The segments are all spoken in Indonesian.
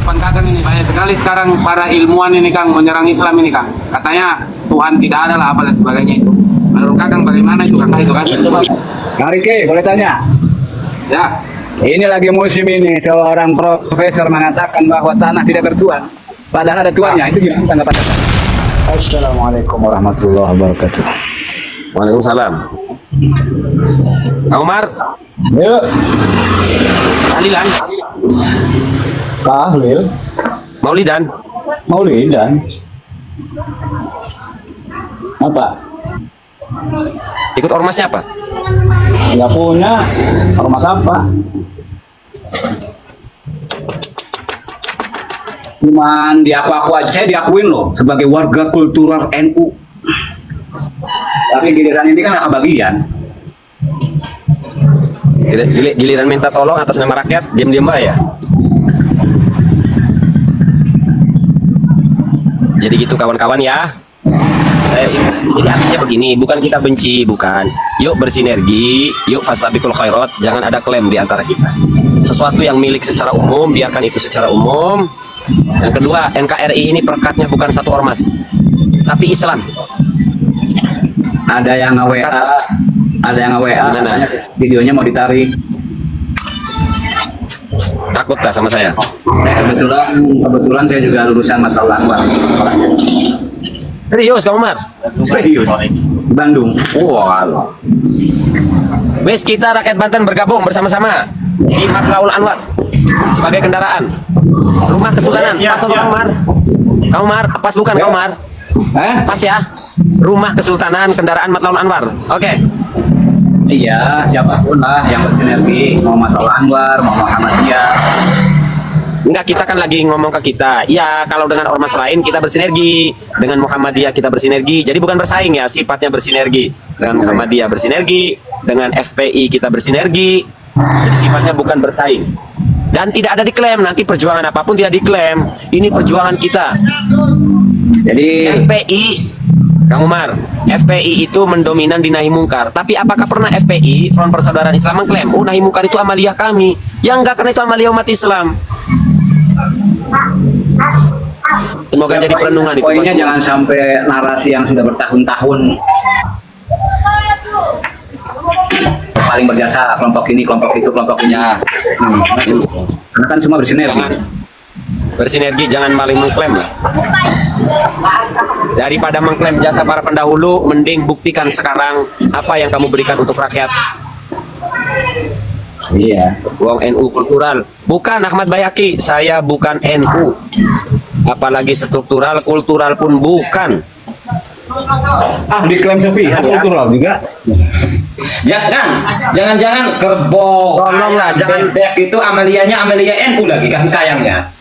depan Kakang ini banyak sekali sekarang para ilmuwan ini Kang menyerang Islam ini Kang. Katanya Tuhan tidak ada lah apa dan sebagainya itu. Menurut Kakang bagaimana itu Kakang itu kan? Kang Riki, boleh tanya? Ya. Ini lagi musim ini seorang profesor mengatakan bahwa tanah tidak bertuan. Padahal ada tuannya. Itu gimana tanggapan Kakang? Assalamualaikum warahmatullahi wabarakatuh. Waalaikumsalam. Kang Umar. Yuk. Tahlilan. Tahlil. Maulidan. Maulidan. Apa? Ikut ormasnya apa? Nggak punya. Ormas apa? Cuman diaku-aku aja, saya diakuin loh sebagai warga kultural NU. Tapi giliran ini kan nggak kebagian. Giliran minta tolong atas nama rakyat, diam-diam ya. Jadi gitu kawan-kawan ya. Jadi artinya begini, bukan kita benci, bukan. Yuk bersinergi, yuk fastabiqul khairat, jangan ada klaim di antara kita. Sesuatu yang milik secara umum, biarkan itu secara umum. Yang kedua, NKRI ini perekatnya bukan satu ormas, tapi Islam. Ada yang nge-WA, videonya mau ditarik. Takut gak sama saya? Kebetulan saya juga lulusan Matlabul Anwar. Serius kamu Mar? Serius. Di Bandung. Wow. Wes kita rakyat Banten bergabung bersama-sama di Matlabul Anwar sebagai kendaraan. Rumah Kesultanan. Atau Kamu Mar? Kamu Mar? Pas bukan Kamu Mar? Pas ya? Rumah Kesultanan kendaraan Matlabul Anwar. Oke. Iya, siapapun lah yang bersinergi, mau Matlabul Anwar, mau Muhammadiyah. Enggak, kita kan lagi ngomong ke kita. Ya, kalau dengan ormas lain kita bersinergi, dengan Muhammadiyah kita bersinergi. Jadi bukan bersaing ya, sifatnya bersinergi. Dengan Muhammadiyah bersinergi, dengan FPI kita bersinergi. Jadi sifatnya bukan bersaing. Dan tidak ada diklaim, nanti perjuangan apapun tidak diklaim. Ini perjuangan kita. Jadi FPI, Kang Umar, FPI itu mendominan di nahi mungkar. Tapi apakah pernah FPI, Front Persaudaraan Islam, mengklaim, oh nahi mungkar itu amaliyah kami? Ya enggak, karena itu amaliyah umat Islam. Semoga jadi perenungan itu. Poinnya jangan sampai narasi yang sudah bertahun-tahun paling berjasa kelompok ini, kelompok itu, kelompok ini. Ya. Karena kan semua bersinergi. Bersinergi, jangan maling mengklaim lah. Daripada mengklaim jasa para pendahulu, mending buktikan sekarang apa yang kamu berikan untuk rakyat. Iya. Uang NU kultural. Bukan Ahmad Bayaki, saya bukan NU. Apalagi struktural, kultural pun bukan. Diklaim sepihak kultural juga. Jangan kerbau. Tolonglah, jangan bebek itu amaliyahnya amaliyah NU lagi, kasih sayangnya.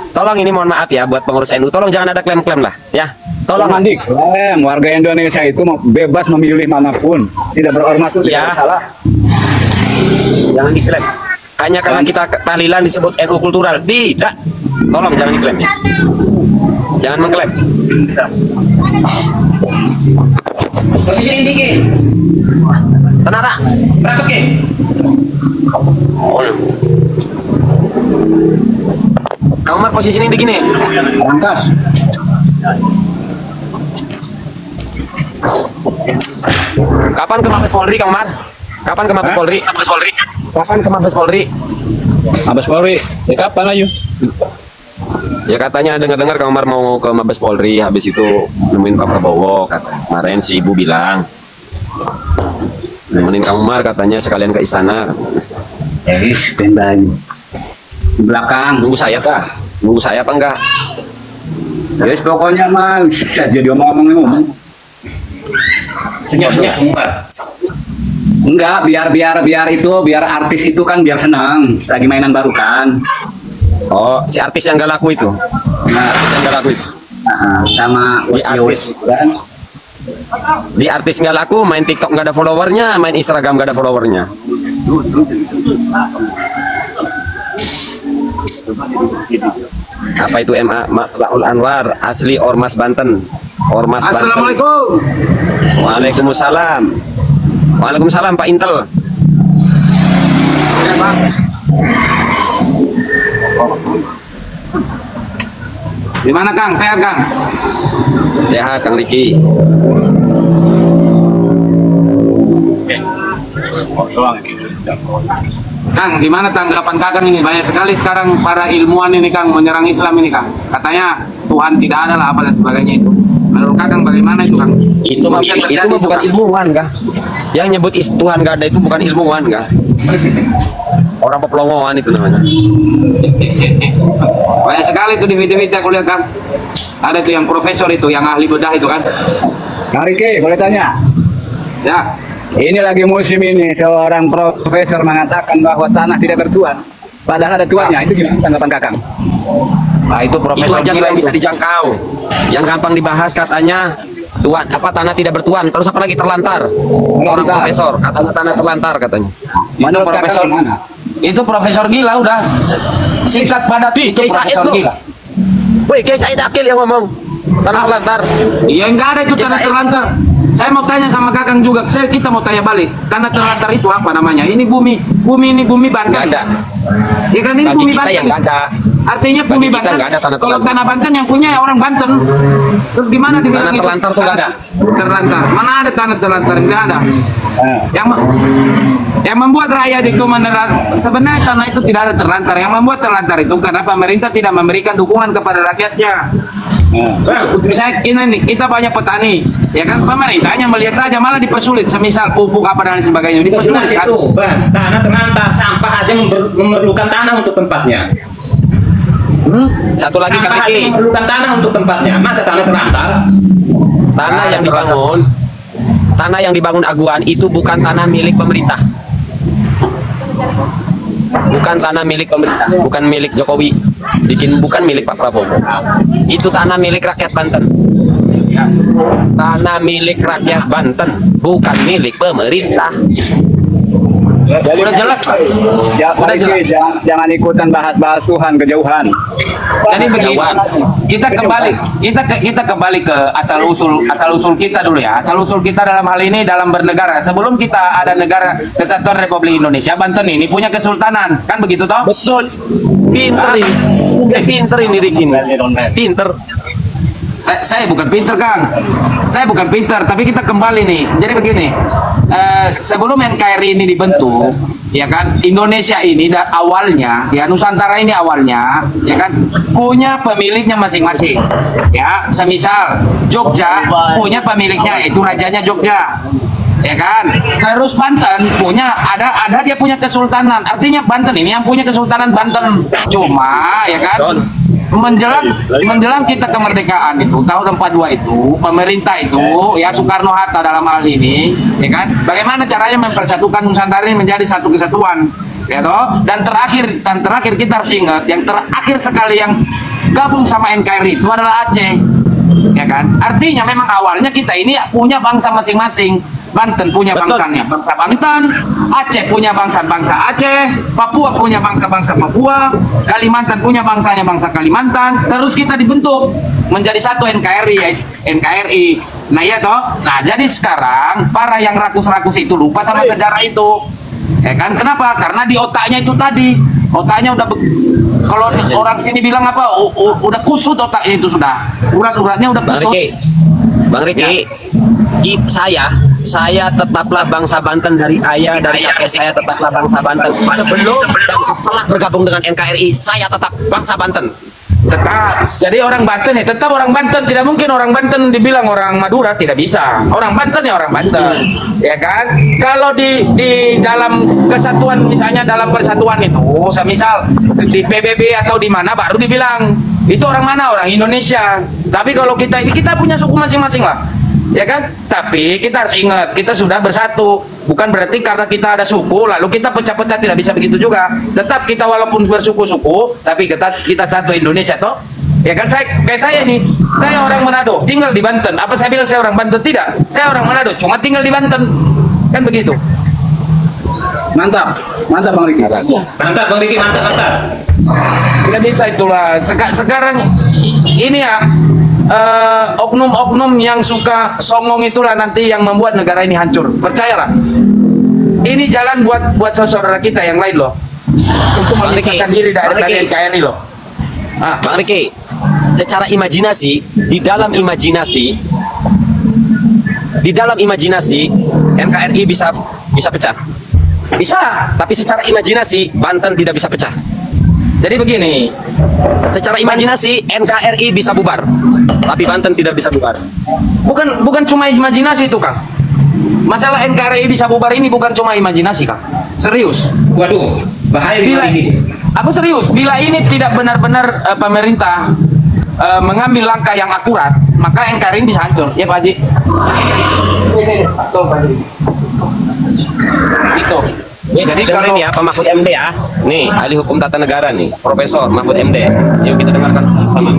Tolong ini mohon maaf ya buat pengurus NU, tolong jangan ada klaim-klaim lah ya. Tolong Jangan diklaim, warga Indonesia itu bebas memilih manapun, tidak berormas itu ya. tidak salah. Jangan diklaim. Hanya karena kita tahlilan disebut NU kultural, tidak. Tolong jangan diklaim ya. Jangan mengklaim. Posisi ini dikit. Tenara. Berapa ke? Kamu Mar posisi ini begini. Rangkas. Kapan ke Mabes Polri, Kang Mar? Kapan ke Mabes Polri? Kapan ke Mabes Polri? Mabes Polri. Ya kapan ayo? Ya katanya dengar-dengar Kang Mar mau ke Mabes Polri, habis itu nemuin Pak Prabowo. Kemarin si Ibu bilang nemenin Kang Mar katanya sekalian ke istana. Pendanyu. Di belakang. Nunggu saya kah? Nunggu saya apa enggak? Yes, pokoknya mah jadi ngomong-ngomong. Senyap-senyap Umar. Enggak, biar artis itu kan biar senang. Lagi mainan baru kan. Oh, si artis yang gak laku itu. Nah, Artis yang gak laku itu. sama Di artis. kan. Di artis nggak laku, main TikTok nggak ada followernya, main Instagram nggak ada followernya. Apa itu MA Matlabul Anwar? Asli Ormas Banten. Ormas Banten. Assalamualaikum. Waalaikumsalam. Waalaikumsalam Pak Intel. Ya, Pak. Gimana Kang? Sehat Kang? Sehat Kang Riki. Kang, gimana tanggapan Kakang ini? Banyak sekali sekarang para ilmuwan ini Kang menyerang Islam ini Kang. Katanya Tuhan tidak ada lah apa dan sebagainya itu. Menurut Kakang bagaimana itu Kang? Itu mah bukan ilmuwan kah? Yang nyebut Tuhan gak ada itu bukan ilmuwan kah? Orang peplongoan itu namanya. Banyak sekali itu di video-video aku lihat Kang. Ada tuh yang profesor itu, yang ahli bedah itu kan. Kang Riki, boleh tanya? Ya, Ini lagi musim ini seorang profesor mengatakan bahwa tanah tidak bertuan. Padahal ada tuannya. Itu gimana tanggapan Kakang? nah itu Itu profesor aja gila yang bisa itu. dijangkau. Yang gampang dibahas katanya tuan apa tanah tidak bertuan. Terus apa lagi terlantar? Orang Terlantar. profesor katanya tanah terlantar katanya. Menurut Itu profesor Kakang gimana? Itu profesor gila udah. Singkat padat itu Kiai Said profesor loh. gila. Woi, Kiai Said Akil yang ngomong tanah terlantar. Iya enggak ada itu Ya, tanah saya- terlantar. Saya mau tanya sama Kakang juga. Kita mau tanya balik. Tanah terlantar itu apa namanya? Ini bumi ini bumi Banten. Nggak ada. Ya kan ini Bagi bumi kita Banten. yang nggak ada. Artinya Bagi bumi kita Banten. nggak ada tanah Kalau terlantar. tanah Banten yang punya ya orang Banten. Terus gimana dibilang Tanah itu? terlantar tuh nggak ada. Terlantar. Mana ada tanah terlantar? Tidak ada. Ah. Yang membuat rakyat itu sebenarnya tanah itu tidak ada terlantar. Yang membuat terlantar itu karena pemerintah tidak memberikan dukungan kepada rakyatnya. Misalnya kita banyak petani, ya kan pemerintahnya melihat saja malah dipersulit. Semisal pupuk apa dan sebagainya Jelas dipersulit kan? itu, Bang. Tanah terlantar, sampah aja memerlukan tanah untuk tempatnya. Satu lagi Kang Sampah aja Riki, memerlukan tanah untuk tempatnya. Masa tanah terlantar? tanah yang dibangun Aguan itu bukan tanah milik pemerintah. Bukan tanah milik pemerintah, bukan milik Jokowi, bukan milik Pak Prabowo. Itu tanah milik rakyat Banten. Tanah milik rakyat Banten, bukan milik pemerintah. Jadi, Udah jelas Pak. Ya, Kang Udah Riki, jangan ikutan bahas-bahas Tuhan kejauhan. Jadi begini, kita kembali ke asal usul kita dulu ya. Asal usul kita dalam hal ini dalam bernegara. Sebelum kita ada negara Kesatuan Republik Indonesia, Banten ini punya kesultanan, kan begitu toh? Betul. Pinter ini. Pinter ini Riki. Pinter. Saya bukan pinter Kang, saya bukan pinter, tapi kita kembali nih. Jadi begini, sebelum NKRI ini dibentuk, ya kan, Indonesia ini awalnya, ya Nusantara ini awalnya, ya kan, punya pemiliknya masing-masing. Ya, semisal Jogja punya pemiliknya, yaitu rajanya Jogja. Ya kan, terus Banten punya ada dia punya kesultanan. Artinya Banten ini yang punya kesultanan Banten. Cuma, ya kan, menjelang kita kemerdekaan itu tahun 42 itu pemerintah itu ya Soekarno Hatta dalam hal ini ya kan bagaimana caranya mempersatukan Nusantara ini menjadi satu kesatuan ya toh dan terakhir kita harus ingat yang terakhir sekali yang gabung sama NKRI itu adalah Aceh ya kan artinya memang awalnya kita ini punya bangsa masing-masing. Banten punya bangsanya bangsa Banten, Aceh punya bangsa Aceh, Papua punya bangsa Papua, Kalimantan punya bangsanya bangsa Kalimantan. Terus kita dibentuk menjadi satu NKRI. Nah ya toh. Nah jadi sekarang para yang rakus-rakus itu lupa sama sejarah itu. Ya kan? Kenapa? Karena di otaknya itu tadi, otaknya udah kalau orang sini bilang apa? Udah kusut otaknya itu sudah. Urat-uratnya udah kusut. Bang Riki, saya tetaplah bangsa Banten dari ayah, dari kakek saya tetaplah bangsa Banten. Sebelum dan setelah bergabung dengan NKRI, saya tetap bangsa Banten. Tetap. Jadi orang Banten ya tetap orang Banten. Tidak mungkin orang Banten dibilang orang Madura, tidak bisa. Orang Banten ya orang Banten. Ya kan? Kalau di dalam kesatuan misalnya dalam persatuan itu, semisal di PBB atau di mana baru dibilang itu orang mana? Orang Indonesia. Tapi kalau kita ini kita punya suku masing-masing lah. Ya kan? Tapi kita harus ingat, kita sudah bersatu. Bukan berarti karena kita ada suku, lalu kita pecah-pecah, tidak bisa begitu juga. Tetap kita walaupun bersuku-suku, tapi kita satu Indonesia toh. Ya kan kayak saya nih, saya orang Manado, tinggal di Banten. Apa saya bilang saya orang Banten? Tidak. Saya orang Manado, cuma tinggal di Banten. Kan begitu. Mantap Bang Riki. Mantap, Bang Riki, mantap. Tidak bisa itulah. Sekarang ini ya oknum-oknum yang suka songong itulah nanti yang membuat negara ini hancur. Percayalah. Ini jalan buat saudara kita yang lain loh. untuk Bang Riki, memisahkan diri dari Bang Riki. NKRI loh. Ah, Bang Riki, secara imajinasi, di dalam imajinasi NKRI bisa pecah. bisa. Tapi secara imajinasi Banten tidak bisa pecah. Jadi begini, Secara imajinasi NKRI bisa bubar, tapi Banten tidak bisa bubar. bukan cuma imajinasi itu, Kang. Masalah NKRI bisa bubar ini bukan cuma imajinasi, Kang. Serius. Waduh, bahaya Bila, ini. aku serius. Bila ini tidak benar-benar pemerintah mengambil langkah yang akurat, maka NKRI bisa hancur. Ya, Pak Haji. Tuh, Pak Haji. Itu. Jadi kalau ini ya Pak Mahfud MD ya, nih ahli hukum tata negara nih, Profesor Mahfud MD. Yuk kita dengarkan sama.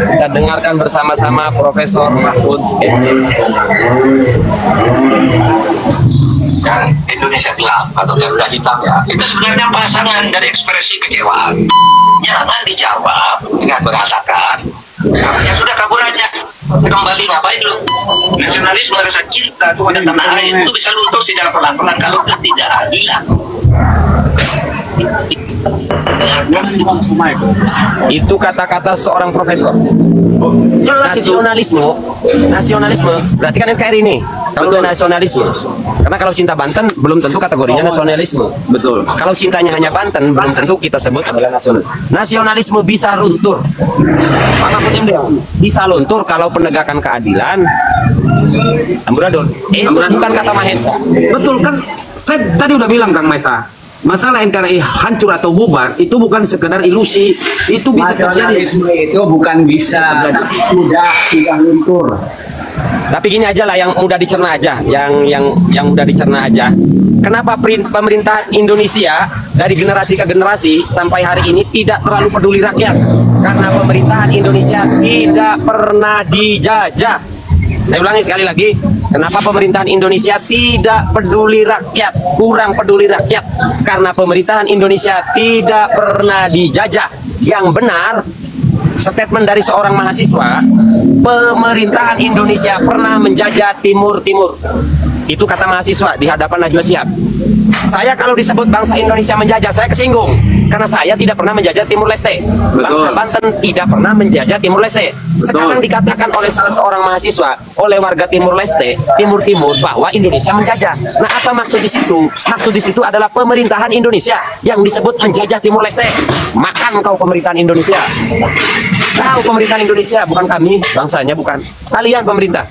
Kita dengarkan bersama-sama Profesor Mahfud MD. Dan Indonesia gelap atau Garuda hitam ya, itu sebenarnya pasangan dari ekspresi kekecewaan. Jangan dijawab dengan mengatakan kabarnya sudah kabur aja, kembali ngapain lu? Nasionalisme, rasa cinta kepada tanah air itu bisa luntur secara pelan-pelan kalau ketidakadilan. Itu kata-kata seorang profesor. Nasionalisme berarti kan NKRI ini. Kalau udah nasionalisme, karena kalau cinta Banten belum tentu kategorinya nasionalisme. Betul. Kalau cintanya hanya Banten belum tentu kita sebut adalah nasional. Nasionalisme bisa luntur. Pak Mahfud MD bisa luntur kalau penegakan keadilan amburadul. Itu bukan kata Mahesa. Betul kan? Saya tadi udah bilang, Kang Maesa. Masalah NKRI hancur atau bubar itu bukan sekedar ilusi, itu bisa terjadi. Nasionalisme itu bukan bisa sudah luntur. Tapi gini aja lah, yang mudah dicerna aja, yang mudah dicerna aja. Kenapa pemerintah Indonesia dari generasi ke generasi sampai hari ini tidak terlalu peduli rakyat? Karena pemerintahan Indonesia tidak pernah dijajah. Saya ulangi sekali lagi, kenapa pemerintahan Indonesia tidak peduli rakyat, kurang peduli rakyat? Karena pemerintahan Indonesia tidak pernah dijajah. Yang benar, statement dari seorang mahasiswa, pemerintahan Indonesia pernah menjajah Timur-Timur. Itu kata mahasiswa di hadapan Najwa Shihab. Saya kalau disebut bangsa Indonesia menjajah, saya kesinggung. Karena saya tidak pernah menjajah Timur Leste. Bangsa Banten tidak pernah menjajah Timur Leste. Sekarang dikatakan oleh salah seorang mahasiswa, oleh warga Timur Leste, Timur-Timur, bahwa Indonesia menjajah. Nah, apa maksud di situ? Maksud di situ adalah pemerintahan Indonesia yang disebut menjajah Timur Leste. Makan kau pemerintahan Indonesia. Kau pemerintahan Indonesia, bukan kami, bangsanya bukan. Kalian pemerintah.